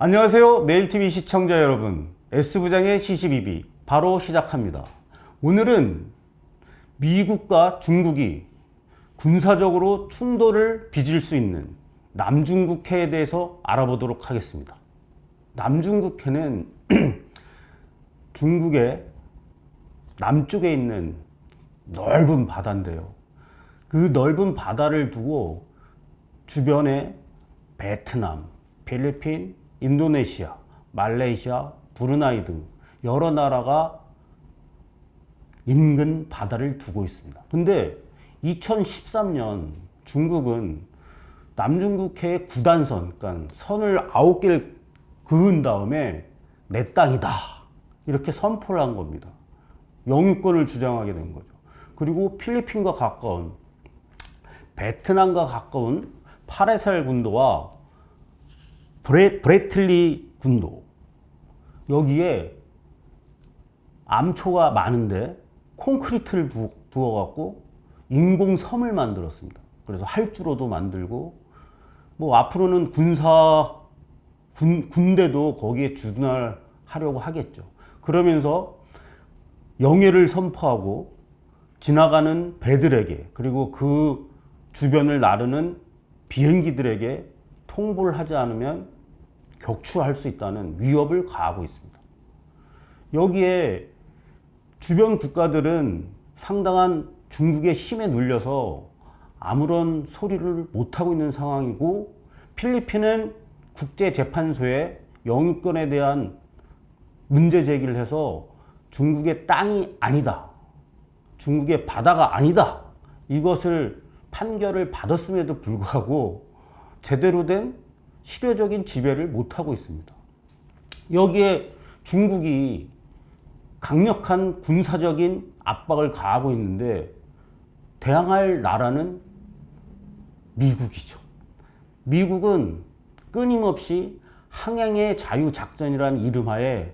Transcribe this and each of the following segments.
안녕하세요. 매일TV 시청자 여러분, S부장의 시시비비 바로 시작합니다. 오늘은 미국과 중국이 군사적으로 충돌을 빚을 수 있는 남중국해에 대해서 알아보도록 하겠습니다. 남중국해는 중국의 남쪽에 있는 넓은 바다인데요. 그 넓은 바다를 두고 주변에 베트남, 필리핀, 인도네시아, 말레이시아, 브루나이 등 여러 나라가 인근 바다를 두고 있습니다. 근데 2013년 중국은 남중국해의 9단선, 그러니까 선을 9개를 그은 다음에 내 땅이다 이렇게 선포를 한 겁니다. 영유권을 주장하게 된 거죠. 그리고 필리핀과 가까운 베트남과 가까운 파레살 군도와 브레틀리 군도, 여기에 암초가 많은데 콘크리트를 부어갖고 인공섬을 만들었습니다. 그래서 활주로도 만들고, 뭐 앞으로는 군대도 거기에 주둔하려고 하겠죠. 그러면서 영해를 선포하고 지나가는 배들에게, 그리고 그 주변을 나르는 비행기들에게 통보를 하지 않으면 격추할 수 있다는 위협을 가하고 있습니다. 여기에 주변 국가들은 상당한 중국의 힘에 눌려서 아무런 소리를 못하고 있는 상황이고, 필리핀은 국제재판소에 영유권에 대한 문제 제기를 해서 중국의 땅이 아니다, 중국의 바다가 아니다, 이것을 판결을 받았음에도 불구하고 제대로 된 실효적인 지배를 못하고 있습니다. 여기에 중국이 강력한 군사적인 압박을 가하고 있는데 대항할 나라는 미국이죠. 미국은 끊임없이 항행의 자유작전이라는 이름하에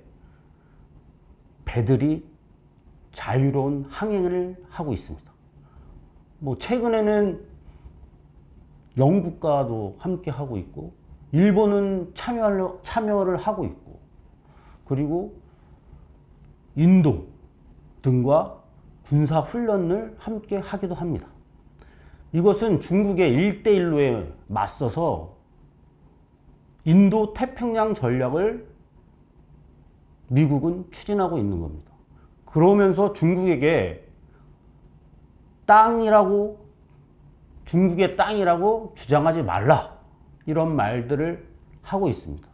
배들이 자유로운 항행을 하고 있습니다. 뭐 최근에는 영국과도 함께 하고 있고, 일본은 참여를 하고 있고, 그리고 인도 등과 군사 훈련을 함께 하기도 합니다. 이것은 중국의 1대1로에 맞서서 인도 태평양 전략을 미국은 추진하고 있는 겁니다. 그러면서 중국에게 중국의 땅이라고 주장하지 말라, 이런 말들을 하고 있습니다.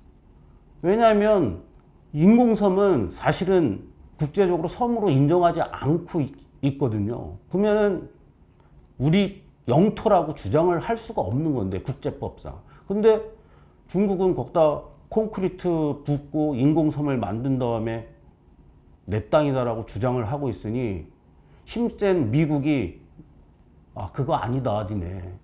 왜냐하면 인공섬은 사실은 국제적으로 섬으로 인정하지 않고 있거든요. 그러면 우리 영토라고 주장을 할 수가 없는 건데, 국제법상. 근데 중국은 거기다 콘크리트 붓고 인공섬을 만든 다음에 내 땅이다라고 주장을 하고 있으니 힘센 미국이 그거 아니다, 니네.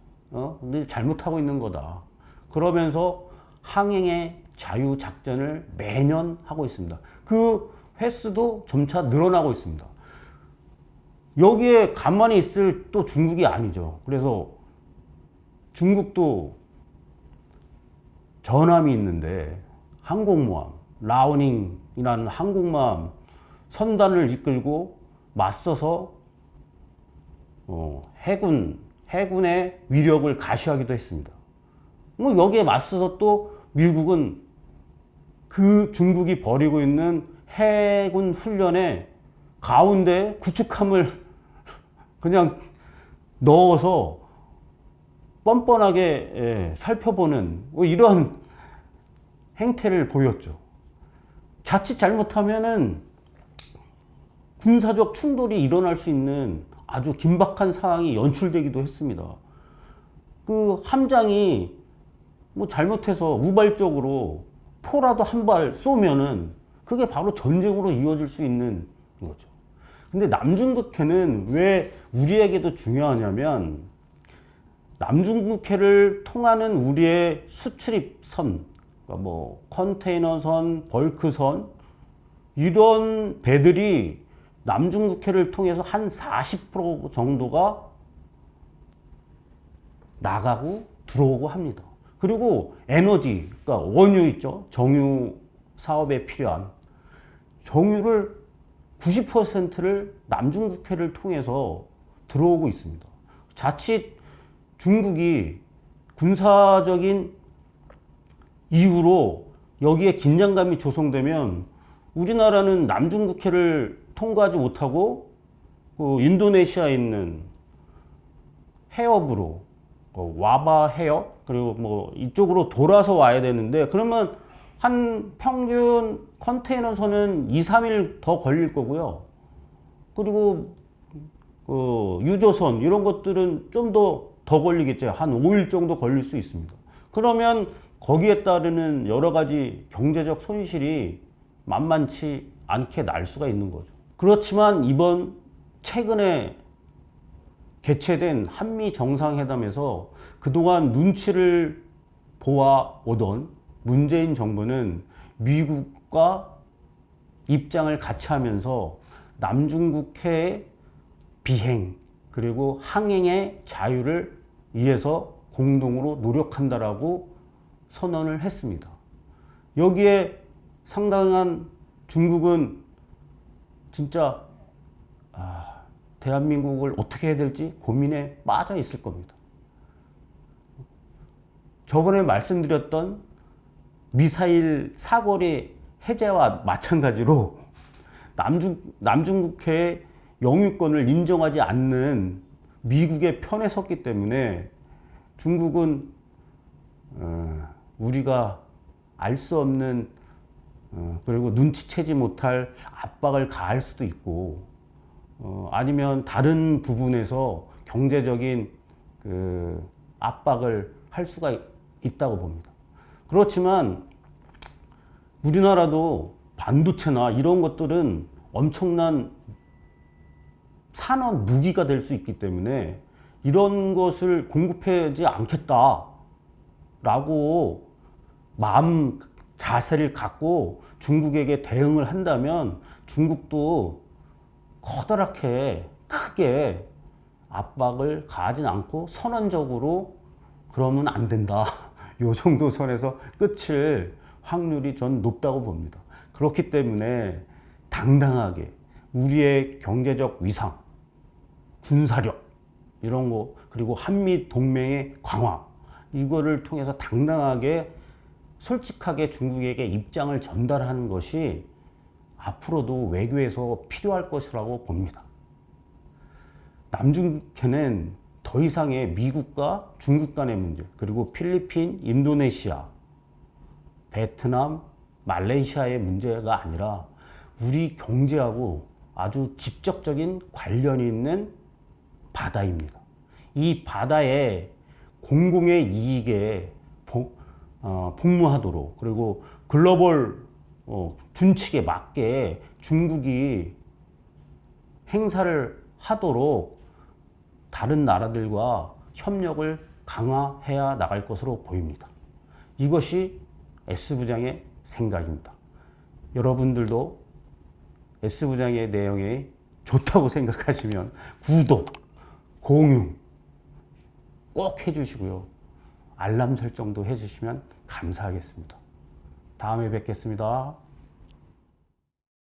근데 잘못하고 있는 거다. 그러면서 항행의 자유 작전을 매년 하고 있습니다. 그 횟수도 점차 늘어나고 있습니다. 여기에 가만히 있을 또 중국이 아니죠. 그래서 중국도 전함이 있는데 항공모함, 라오닝이라는 항공모함 선단을 이끌고 맞서서 해군의 위력을 가시하기도 했습니다. 뭐 여기에 맞서서 또 미국은 그 중국이 벌이고 있는 해군 훈련에 가운데 구축함을 그냥 넣어서 뻔뻔하게 살펴보는 이런 행태를 보였죠. 자칫 잘못하면은 군사적 충돌이 일어날 수 있는 아주 긴박한 상황이 연출되기도 했습니다. 그 함장이 뭐 잘못해서 우발적으로 포라도 한 발 쏘면은 그게 바로 전쟁으로 이어질 수 있는 거죠. 근데 남중국해는 왜 우리에게도 중요하냐면, 남중국해를 통하는 우리의 수출입선, 그러니까 뭐 컨테이너선, 벌크선, 이런 배들이 남중국해를 통해서 한 40% 정도가 나가고 들어오고 합니다. 그리고 에너지, 그러니까 원유 있죠. 정유 사업에 필요한 정유를 90%를 남중국해를 통해서 들어오고 있습니다. 자칫 중국이 군사적인 이유로 여기에 긴장감이 조성되면 우리나라는 남중국해를 통과하지 못하고 그 인도네시아에 있는 해협으로 와바 해협 그리고 뭐 이쪽으로 돌아서 와야 되는데 그러면 한 평균 컨테이너선은 2, 3일 더 걸릴 거고요. 그리고 그 유조선 이런 것들은 좀 더 걸리겠죠. 한 5일 정도 걸릴 수 있습니다. 그러면 거기에 따르는 여러 가지 경제적 손실이 만만치 않게 날 수가 있는 거죠. 그렇지만 이번 최근에 개최된 한미 정상회담에서 그동안 눈치를 보아오던 문재인 정부는 미국과 입장을 같이 하면서 남중국해의 비행 그리고 항행의 자유를 위해서 공동으로 노력한다라고 선언을 했습니다. 여기에 상당한 중국은 진짜 대한민국을 어떻게 해야 될지 고민에 빠져 있을 겁니다. 저번에 말씀드렸던 미사일 사거리 해제와 마찬가지로 남중국해의 영유권을 인정하지 않는 미국의 편에 섰기 때문에 중국은 우리가 알 수 없는 그리고 눈치채지 못할 압박을 가할 수도 있고 아니면 다른 부분에서 경제적인 그 압박을 할 수가 있다고 봅니다. 그렇지만 우리나라도 반도체나 이런 것들은 엄청난 산업 무기가 될 수 있기 때문에 이런 것을 공급하지 않겠다라고 마음 자세를 갖고 중국에게 대응을 한다면 중국도 커다랗게 크게 압박을 가하진 않고 선언적으로 그러면 안 된다. 요 정도 선에서 끝일 확률이 전 높다고 봅니다. 그렇기 때문에 당당하게 우리의 경제적 위상, 군사력 이런 거 그리고 한미 동맹의 강화 이거를 통해서 당당하게 솔직하게 중국에게 입장을 전달하는 것이 앞으로도 외교에서 필요할 것이라고 봅니다. 남중국해는 더 이상의 미국과 중국 간의 문제, 그리고 필리핀, 인도네시아, 베트남, 말레이시아의 문제가 아니라 우리 경제하고 아주 직접적인 관련이 있는 바다입니다. 이 바다에 공공의 이익에 복무하도록 그리고 글로벌 준칙에 맞게 중국이 행사를 하도록 다른 나라들과 협력을 강화해야 나갈 것으로 보입니다. 이것이 S부장의 생각입니다. 여러분들도 S부장의 내용이 좋다고 생각하시면 구독, 공유 꼭 해주시고요. 알람 설정도 해주시면 감사하겠습니다. 다음에 뵙겠습니다.